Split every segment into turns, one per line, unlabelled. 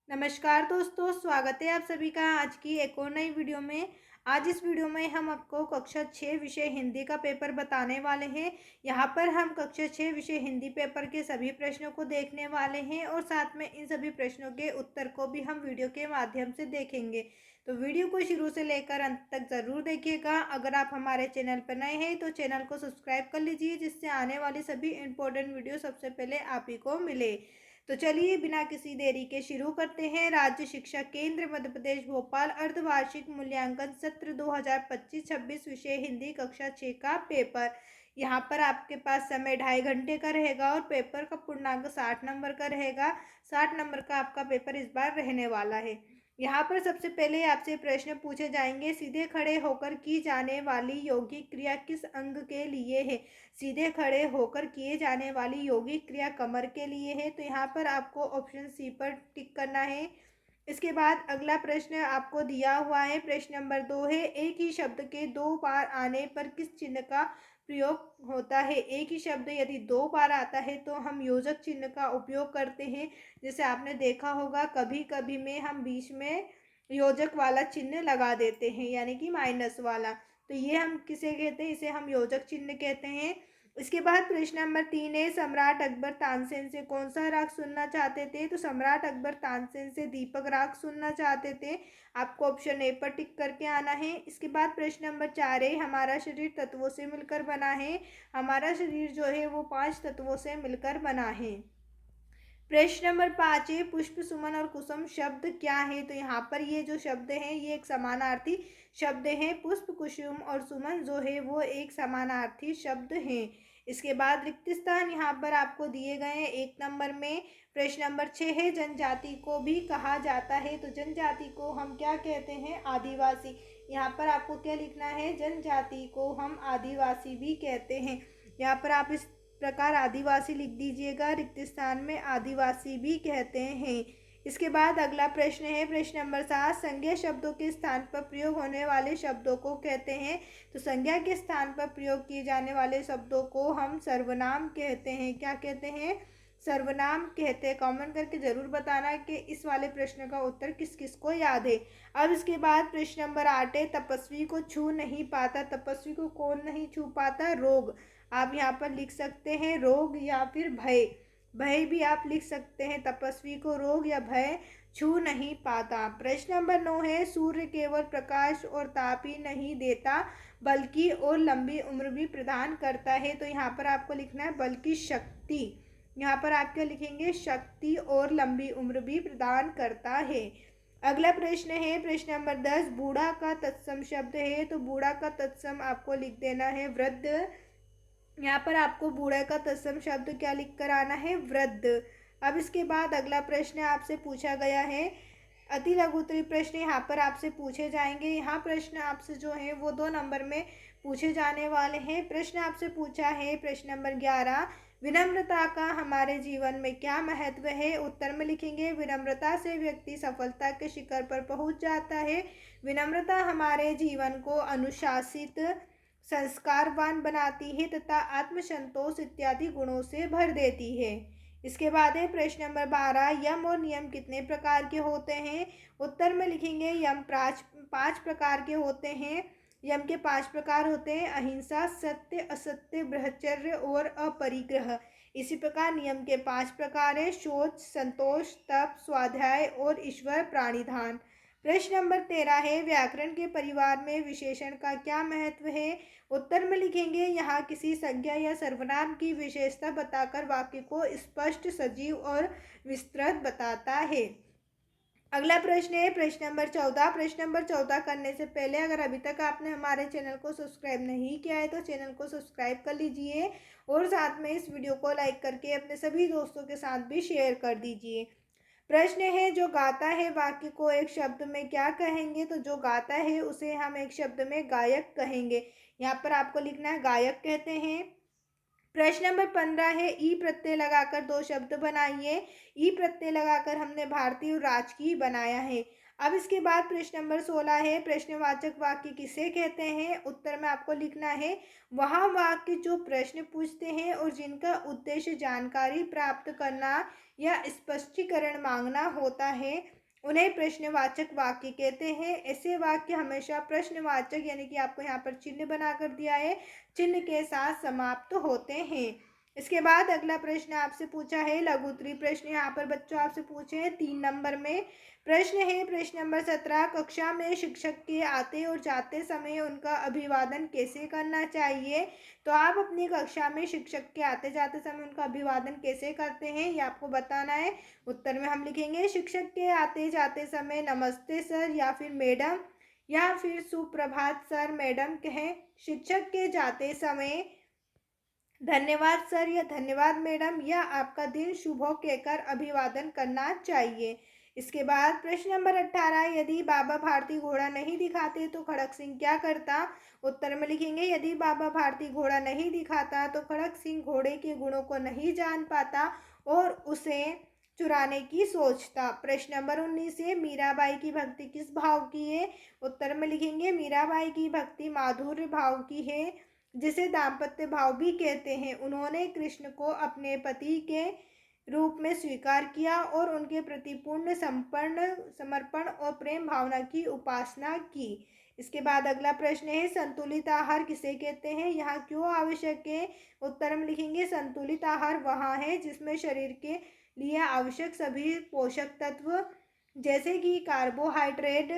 नमस्कार दोस्तों, स्वागत है आप सभी का आज की एक और नई वीडियो में। आज इस वीडियो में हम आपको कक्षा 6 विषय हिंदी का पेपर बताने वाले हैं। यहाँ पर हम कक्षा 6 विषय हिंदी पेपर के सभी प्रश्नों को देखने वाले हैं और साथ में इन सभी प्रश्नों के उत्तर को भी हम वीडियो के माध्यम से देखेंगे। तो वीडियो को शुरू से लेकर अंत तक ज़रूर देखिएगा। अगर आप हमारे चैनल पर नए हैं तो चैनल को सब्सक्राइब कर लीजिए, जिससे आने वाली सभी इंपॉर्टेंट वीडियो सबसे पहले आप ही को मिले। तो चलिए बिना किसी देरी के शुरू करते हैं। राज्य शिक्षा केंद्र मध्य प्रदेश भोपाल अर्धवार्षिक मूल्यांकन सत्र 2025-26 विषय हिंदी कक्षा 6 का पेपर। यहाँ पर आपके पास समय 2.5 घंटे का रहेगा और पेपर का पूर्णांक 60 नंबर का रहेगा। 60 नंबर का आपका पेपर इस बार रहने वाला है। यहाँ पर सबसे पहले आपसे प्रश्न पूछे जाएंगे। सीधे खड़े होकर की जाने वाली यौगिक क्रिया किस अंग के लिए है? सीधे खड़े होकर किए जाने वाली यौगिक क्रिया कमर के लिए है। तो यहाँ पर आपको ऑप्शन सी पर टिक करना है। इसके बाद अगला प्रश्न आपको दिया हुआ है, प्रश्न नंबर 2 है। एक ही शब्द के दो बार आने पर किस चिन्ह का प्रयोग होता है? एक ही शब्द यदि दो बार आता है तो हम योजक चिन्ह का उपयोग करते हैं। जैसे आपने देखा होगा कभी कभी में हम बीच में योजक वाला चिन्ह लगा देते हैं, यानी कि माइनस वाला। तो ये हम किसे कहते हैं? इसे हम योजक चिन्ह कहते हैं। इसके बाद प्रश्न नंबर 3 है। सम्राट अकबर तानसेन से कौन सा राग सुनना चाहते थे? तो सम्राट अकबर तानसेन से दीपक राग सुनना चाहते थे। आपको ऑप्शन ए पर टिक करके आना है। इसके बाद प्रश्न नंबर 4 है। हमारा शरीर तत्वों से मिलकर बना है। हमारा शरीर जो है वो 5 तत्वों से मिलकर बना है। प्रश्न नंबर 5 है। पुष्प, सुमन और कुसुम शब्द क्या है? तो यहाँ पर ये जो शब्द हैं ये एक समानार्थी शब्द हैं। पुष्प, कुसुम और सुमन जो है वो एक समानार्थी शब्द हैं। इसके बाद रिक्त स्थान यहाँ पर आपको दिए गए हैं 1 नंबर में। प्रश्न नंबर 6 है। जनजाति को भी कहा जाता है, तो जनजाति को हम क्या कहते हैं? आदिवासी। यहाँ पर आपको क्या लिखना है? जनजाति को हम आदिवासी भी कहते हैं। यहाँ पर आप इस प्रकार आदिवासी लिख दीजिएगा। रिक्त स्थान में आदिवासी भी कहते हैं। इसके बाद अगला प्रश्न है, प्रश्न नंबर 7। संज्ञा शब्दों के स्थान पर प्रयोग होने वाले शब्दों को कहते हैं? तो संज्ञा के स्थान पर प्रयोग किए जाने वाले शब्दों को हम सर्वनाम कहते हैं। क्या कहते हैं? सर्वनाम कहते हैं। कमेंट करके जरूर बताना कि इस वाले प्रश्न का उत्तर किस किस को याद है। अब इसके बाद प्रश्न नंबर 8 है। तपस्वी को छू नहीं पाता। तपस्वी को कौन नहीं छू पाता? रोग। आप यहाँ पर लिख सकते हैं रोग या फिर भय। भय भी आप लिख सकते हैं। तपस्वी को रोग या भय छू नहीं पाता। प्रश्न नंबर 9 है। सूर्य केवल प्रकाश और ताप ही नहीं देता बल्कि और लंबी उम्र भी प्रदान करता है। तो यहाँ पर आपको लिखना है बल्कि शक्ति। यहाँ पर आप क्या लिखेंगे? शक्ति और लंबी उम्र भी प्रदान करता है। अगला प्रश्न है, प्रश्न नंबर 10। बूढ़ा का तत्सम शब्द है, तो बूढ़ा का तत्सम आपको लिख देना है वृद्ध। यहाँ पर आपको बूढ़े का तत्सम शब्द क्या लिख कर आना है? वृद्ध। अब इसके बाद अगला प्रश्न आपसे पूछा गया है, अति लघु उत्तरीय प्रश्न यहाँ पर आपसे पूछे जाएंगे। यहाँ प्रश्न आपसे जो है वो 2 नंबर में पूछे जाने वाले हैं। प्रश्न आपसे पूछा है प्रश्न नंबर 11। विनम्रता का हमारे जीवन में क्या महत्व है? उत्तर में लिखेंगे विनम्रता से व्यक्ति सफलता के शिखर पर पहुंच जाता है। विनम्रता हमारे जीवन को अनुशासित, संस्कारवान बनाती है तथा आत्मसंतोष इत्यादि गुणों से भर देती है। इसके बाद है प्रश्न नंबर 12। यम और नियम कितने प्रकार के होते हैं? उत्तर में लिखेंगे यम 5 प्रकार के होते हैं। यम के 5 प्रकार होते हैं, अहिंसा, सत्य, असत्य, ब्रह्मचर्य और अपरिग्रह। इसी प्रकार नियम के 5 प्रकार है, शौच, संतोष, तप, स्वाध्याय और ईश्वर प्राणिधान। प्रश्न नंबर 13 है। व्याकरण के परिवार में विशेषण का क्या महत्व है? उत्तर में लिखेंगे यहाँ किसी संज्ञा या सर्वनाम की विशेषता बताकर वाक्य को स्पष्ट, सजीव और विस्तृत बताता है। अगला प्रश्न है प्रश्न नंबर 14। प्रश्न नंबर 14 करने से पहले अगर अभी तक आपने हमारे चैनल को सब्सक्राइब नहीं किया है तो चैनल को सब्सक्राइब कर लीजिए और साथ में इस वीडियो को लाइक करके अपने सभी दोस्तों के साथ भी शेयर कर दीजिए। प्रश्न है, जो गाता है वाक्य को एक शब्द में क्या कहेंगे? तो जो गाता है उसे हम एक शब्द में गायक कहेंगे। यहाँ पर आपको लिखना है गायक कहते हैं। प्रश्न नंबर 15 है। ई प्रत्यय लगाकर 2 शब्द बनाइए। ई प्रत्यय लगाकर हमने भारतीय और राजकीय बनाया है। अब इसके बाद प्रश्न नंबर 16 है। प्रश्नवाचक वाक्य किसे कहते हैं? उत्तर में आपको लिखना है वह वाक्य जो प्रश्न पूछते हैं और जिनका उद्देश्य जानकारी प्राप्त करना या स्पष्टीकरण मांगना होता है। उन्हें प्रश्नवाचक वाक्य कहते हैं। ऐसे वाक्य हमेशा प्रश्नवाचक यानी कि आपको यहाँ पर चिन्ह बनाकर दिया है, चिन्ह के साथ समाप्त होते हैं। इसके बाद अगला प्रश्न आपसे पूछा है लघु उत्तरीय प्रश्न, यहाँ पर बच्चों आपसे पूछे हैं 3 नंबर में। प्रश्न है प्रश्न नंबर 17, कक्षा में शिक्षक के आते और जाते समय उनका अभिवादन कैसे करना चाहिए। तो आप अपनी कक्षा में शिक्षक के आते जाते समय उनका अभिवादन कैसे करते हैं, ये आपको बताना है। उत्तर में हम लिखेंगे शिक्षक के आते जाते समय नमस्ते सर या फिर मैडम, या फिर सुप्रभात सर मैडम कहें। शिक्षक के जाते समय धन्यवाद सर या धन्यवाद मैडम या आपका दिन शुभ हो कहकर अभिवादन करना चाहिए। इसके बाद प्रश्न नंबर 18, यदि बाबा भारती घोड़ा नहीं दिखाते तो खड़क सिंह क्या करता। उत्तर में लिखेंगे यदि बाबा भारती घोड़ा नहीं दिखाता तो खड़क सिंह घोड़े के गुणों को नहीं जान पाता और उसे चुराने की सोचता। प्रश्न नंबर 19 है मीराबाई की भक्ति किस भाव की है। उत्तर में लिखेंगे मीराबाई की भक्ति माधुर्य भाव की है, जिसे दाम्पत्य भाव भी कहते हैं। उन्होंने कृष्ण को अपने पति के रूप में स्वीकार किया और उनके प्रति पूर्ण समर्पण और प्रेम भावना की उपासना की। इसके बाद अगला प्रश्न है संतुलित आहार किसे कहते हैं, यहाँ क्यों आवश्यक है। उत्तर में लिखेंगे संतुलित आहार वहाँ है जिसमें शरीर के लिए आवश्यक सभी पोषक तत्व जैसे कि कार्बोहाइड्रेट,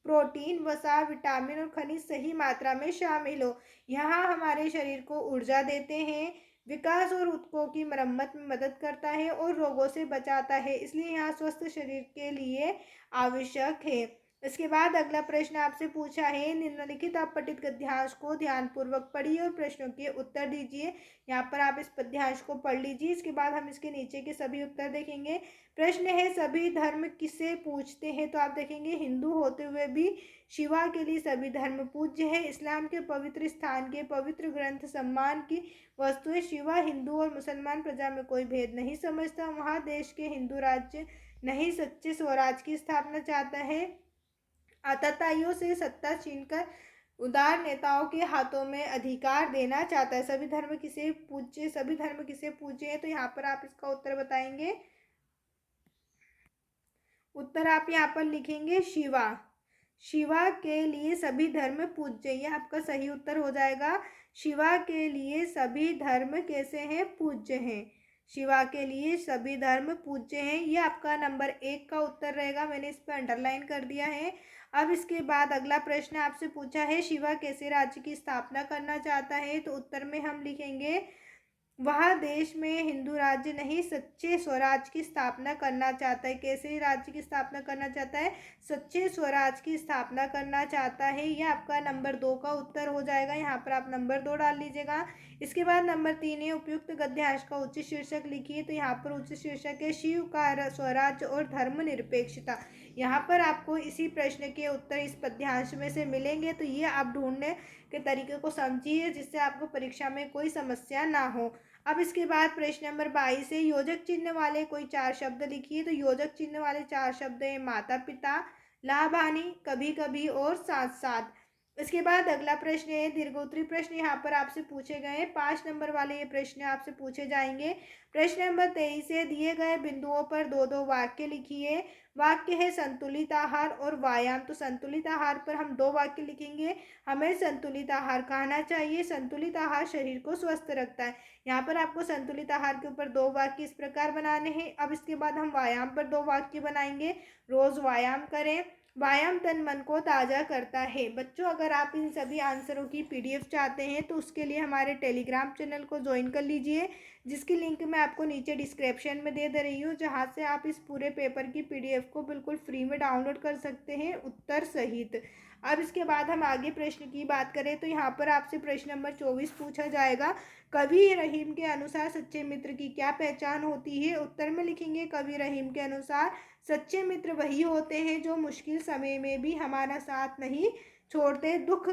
प्रोटीन, वसा, विटामिन और खनिज सही मात्रा में शामिल हो। यहाँ हमारे शरीर को ऊर्जा देते हैं, विकास और ऊतकों की मरम्मत में मदद करता है और रोगों से बचाता है, इसलिए यहाँ स्वस्थ शरीर के लिए आवश्यक है। इसके बाद अगला प्रश्न आपसे पूछा है निम्नलिखित अपठित गद्यांश को ध्यानपूर्वक पढ़िए और प्रश्नों के उत्तर दीजिए। यहाँ पर आप इस पद्यांश को पढ़ लीजिए, इसके बाद हम इसके नीचे के सभी उत्तर देखेंगे। प्रश्न है सभी धर्म किसे पूजते हैं। तो आप देखेंगे हिंदू होते हुए भी शिवा के लिए सभी धर्म पूज्य है। इस्लाम के पवित्र स्थान के पवित्र ग्रंथ सम्मान की वस्तुएं शिवा हिंदू और मुसलमान प्रजा में कोई भेद नहीं समझता। वहाँ देश के हिंदू राज्य नहीं सच्चे स्वराज की स्थापना चाहता है, आतताइयों से सत्ता छीनकर उदार नेताओं के हाथों में अधिकार देना चाहता है। सभी धर्म किसे पूज्य, सभी धर्म किसे पूज्य है। तो यहाँ पर आप इसका उत्तर बताएंगे। उत्तर आप यहाँ पर लिखेंगे शिवा, शिवा के लिए सभी धर्म पूज्य, ये आपका सही उत्तर हो जाएगा। शिवा के लिए सभी धर्म कैसे हैं, पूज्य हैं। शिवा के लिए सभी धर्म पूज्य हैं, ये आपका नंबर 1 का उत्तर रहेगा। मैंने इस पर अंडरलाइन कर दिया है। अब इसके बाद अगला प्रश्न आपसे पूछा है शिवा कैसे राज्य की स्थापना करना चाहता है। तो उत्तर में हम लिखेंगे वह देश में हिंदू राज्य नहीं सच्चे स्वराज की स्थापना करना चाहता है। कैसे राज्य की स्थापना करना चाहता है, सच्चे स्वराज की स्थापना करना चाहता है, यह आपका नंबर 2 का उत्तर हो जाएगा। यहाँ पर आप नंबर 2 डाल लीजिएगा। इसके बाद नंबर 3 है उपयुक्त गद्यांश का उच्च शीर्षक लिखिए। तो यहाँ पर उच्च शीर्षक है शिव का स्वराज और धर्मनिरपेक्षता। यहाँ पर आपको इसी प्रश्न के उत्तर इस पद्यांश में से मिलेंगे, तो ये आप ढूंढने के तरीके को समझिए जिससे आपको परीक्षा में कोई समस्या ना हो। अब इसके बाद प्रश्न नंबर 22 है योजक चिन्ह वाले कोई 4 शब्द लिखिए। तो योजक चिन्ह वाले 4 शब्द हैं माता पिता, लाभ हानि, कभी कभी और साथ साथ। इसके बाद अगला प्रश्न है दीर्घोत्तरीय प्रश्न, यहाँ पर आपसे पूछे गए 5 नंबर वाले ये प्रश्न आपसे पूछे जाएंगे। प्रश्न नंबर 23 है दिए गए बिंदुओं पर 2-2 वाक्य लिखिए। वाक्य है संतुलित आहार और व्यायाम। तो संतुलित आहार पर हम 2 वाक्य लिखेंगे। हमें संतुलित आहार खाना चाहिए, संतुलित आहार शरीर को स्वस्थ रखता है। यहाँ पर आपको संतुलित आहार के ऊपर 2 वाक्य इस प्रकार बनाने हैं। अब इसके बाद हम व्यायाम पर 2 वाक्य बनाएंगे। रोज व्यायाम करें, व्यायाम तन मन को ताज़ा करता है। बच्चों अगर आप इन सभी आंसरों की PDF चाहते हैं तो उसके लिए हमारे टेलीग्राम चैनल को ज्वाइन कर लीजिए, जिसकी लिंक मैं आपको नीचे डिस्क्रिप्शन में दे रही हूँ, जहाँ से आप इस पूरे पेपर की PDF को बिल्कुल फ्री में डाउनलोड कर सकते हैं उत्तर सहित। अब इसके बाद हम आगे प्रश्न की बात करें तो यहाँ पर आपसे प्रश्न नंबर 24 पूछा जाएगा कवि रहीम के अनुसार सच्चे मित्र की क्या पहचान होती है। उत्तर में लिखेंगे कवि रहीम के अनुसार सच्चे मित्र वही होते हैं जो मुश्किल समय में भी हमारा साथ नहीं छोड़ते, दुख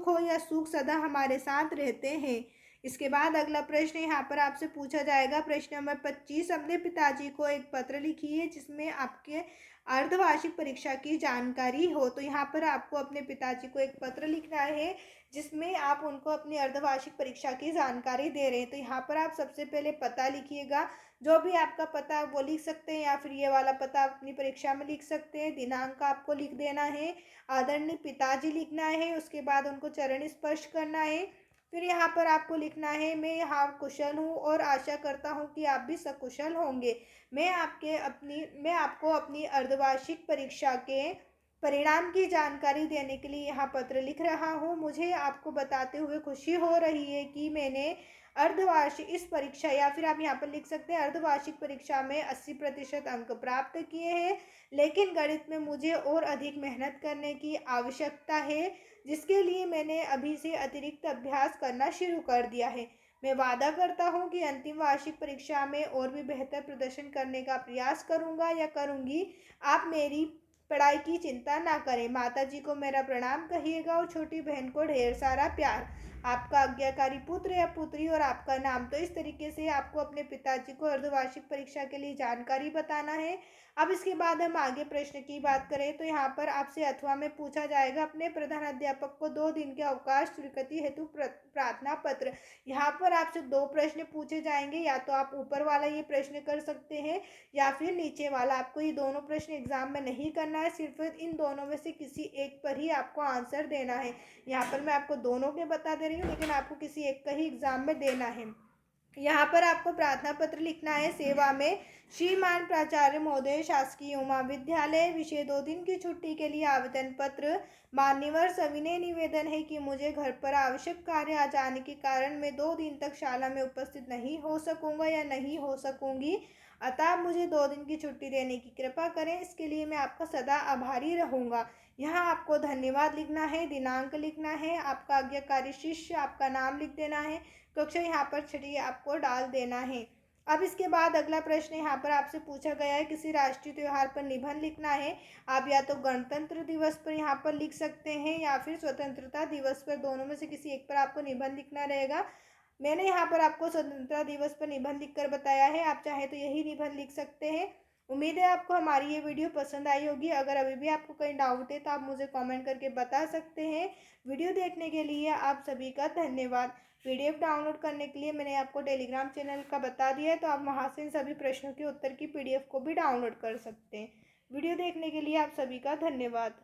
हो या सुख सदा हमारे साथ रहते हैं। इसके बाद अगला प्रश्न यहाँ पर आपसे पूछा जाएगा, प्रश्न नंबर 25, अपने पिताजी को एक पत्र लिखिए जिसमें आपके अर्धवार्षिक परीक्षा की जानकारी हो। तो यहाँ पर आपको अपने पिताजी को एक पत्र लिखना है जिसमें आप उनको अपनी अर्धवार्षिक परीक्षा की जानकारी दे रहे हैं। तो यहाँ पर आप सबसे पहले पता लिखिएगा, जो भी आपका पता वो लिख सकते हैं, या फिर ये वाला पता अपनी परीक्षा में लिख सकते हैं। दिनांक आपको लिख देना है, आदरणीय पिताजी लिखना है, उसके बाद उनको चरण स्पर्श करना है। फिर यहाँ पर आपको लिखना है, मैं यहाँ कुशल हूँ और आशा करता हूँ कि आप भी सकुशल होंगे। मैं आपको अपनी अर्धवार्षिक परीक्षा के परिणाम की जानकारी देने के लिए यहाँ पत्र लिख रहा हूँ। मुझे आपको बताते हुए खुशी हो रही है कि मैंने अर्धवार्षिक इस परीक्षा, या फिर आप यहाँ पर लिख सकते हैं अर्धवार्षिक परीक्षा में 80% अंक प्राप्त किए हैं, लेकिन गणित में मुझे और अधिक मेहनत करने की आवश्यकता है, जिसके लिए मैंने अभी से अतिरिक्त अभ्यास करना शुरू कर दिया है। मैं वादा करता हूँ कि अंतिम वार्षिक परीक्षा में और भी बेहतर प्रदर्शन करने का प्रयास करूँगा या करूँगी। आप मेरी पढ़ाई की चिंता ना करें। माताजी को मेरा प्रणाम कहिएगा और छोटी बहन को ढेर सारा प्यार। आपका आज्ञाकारी पुत्र या पुत्री और आपका नाम। तो इस तरीके से आपको अपने पिताजी को अर्धवार्षिक परीक्षा के लिए जानकारी बताना है। अब इसके बाद हम आगे प्रश्न की बात करें तो यहाँ पर आपसे अथवा में पूछा जाएगा, अपने प्रधान अध्यापक को 2 दिन के अवकाश स्वीकृति हेतु प्रार्थना पत्र। यहाँ पर आपसे 2 प्रश्न पूछे जाएंगे, या तो आप ऊपर वाला ये प्रश्न कर सकते हैं या फिर नीचे वाला। आपको ये दोनों प्रश्न एग्जाम में नहीं करना है, सिर्फ इन दोनों में से किसी एक पर ही आपको आंसर देना है। यहाँ पर मैं आपको दोनों के बता दे रही हूँ, लेकिन आपको किसी एक का ही एग्जाम में देना है। यहाँ पर आपको प्रार्थना पत्र लिखना है, सेवा में श्रीमान प्राचार्य महोदय, शासकीय उमा विद्यालय, विषय 2 दिन की छुट्टी के लिए आवेदन पत्र। मान्यवर, सविनय निवेदन है कि मुझे घर पर आवश्यक कार्य आ जाने के कारण मैं 2 दिन तक शाला में उपस्थित नहीं हो सकूंगा या नहीं हो सकूंगी, अतः आप मुझे 2 दिन की छुट्टी देने की कृपा करें। इसके लिए मैं आपका सदा आभारी रहूंगा। यहाँ आपको धन्यवाद लिखना है, दिनांक लिखना है, आपका आज्ञाकारी शिष्य, आपका नाम लिख देना है, कक्षा यहाँ पर छठी आपको डाल देना है। अब इसके बाद अगला प्रश्न यहाँ पर आपसे पूछा गया है, किसी राष्ट्रीय त्योहार पर निबंध लिखना है। आप या तो गणतंत्र दिवस पर यहाँ पर लिख सकते हैं या फिर स्वतंत्रता दिवस पर, दोनों में से किसी एक पर आपको निबंध लिखना रहेगा। मैंने यहाँ पर आपको स्वतंत्रता दिवस पर निबंध लिखकर बताया है, आप चाहे तो यही निबंध लिख सकते हैं। उम्मीद है आपको हमारी ये वीडियो पसंद आई होगी। अगर अभी भी आपको कहीं डाउट है तो आप मुझे कमेंट करके बता सकते हैं। वीडियो देखने के लिए आप सभी का धन्यवाद। पीडीएफ डाउनलोड करने के लिए मैंने आपको टेलीग्राम चैनल का बता दिया है, तो आप वहाँ से इन सभी प्रश्नों के उत्तर की पीडीएफ को भी डाउनलोड कर सकते हैं। वीडियो देखने के लिए आप सभी का धन्यवाद।